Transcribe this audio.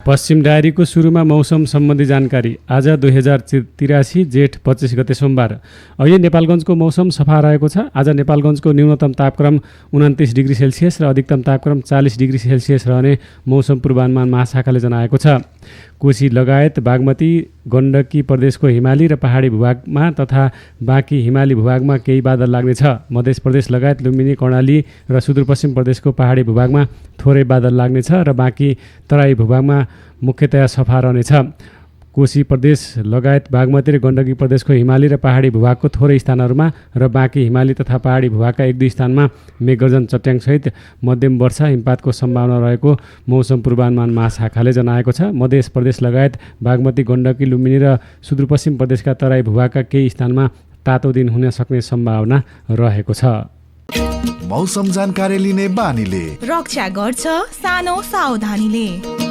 पश्चिम डायरीको सुरुमा मौसम सम्बन्धी जानकारी। आज 2083 जेठ 25 गते सोमबार। अहिले नेपालगञ्जको मौसम सफा रहेको छ। आज नेपालगञ्जको न्यूनतम तापक्रम 29 डिग्री सेल्सियस र अधिकतम तापक्रम 40 डिग्री सेल्सियस रहने मौसम पूर्वानुमान महाशाखाले जनाएको छ। कोशी लगायत बागमती, गण्डकी प्रदेशको हिमाली र पहाडी भूभागमा तथा बाँकी हिमाली भूभागमा केही बादल लाग्नेछ। मध्य प्रदेश लगायत लुम्बिनी, कर्णाली र सुदूरपश्चिम प्रदेशको पहाडी भूभागमा थोरै बादल लाग्नेछ र बाँकी तराई भूभागमा मुख्यतया सफा रहनेछ। कोशी प्रदेश लगायत बागमती र गण्डकी प्रदेशको हिमाली र पहाडी भूभागको थोरै स्थानहरूमा र बाँकी हिमाली तथा पहाडी भूभागका 1-2 स्थानमा मेघगर्जन चट्याङसहित मध्यम वर्षा हिमपातको सम्भावना रहेको मौसम पूर्वानुमान महाशाखाले जनाएको छ। मध्य प्रदेश लगायत बागमती, गण्डकी, लुम्बिनी र सुदूरपश्चिम प्रदेशका तराई भूभागका केही स्थानमा तातो दिन हुन सक्ने सम्भावना रहेको छ। मौसम जानकारी लिने बानीले रक्षा गर्छ सानो सावधानीले।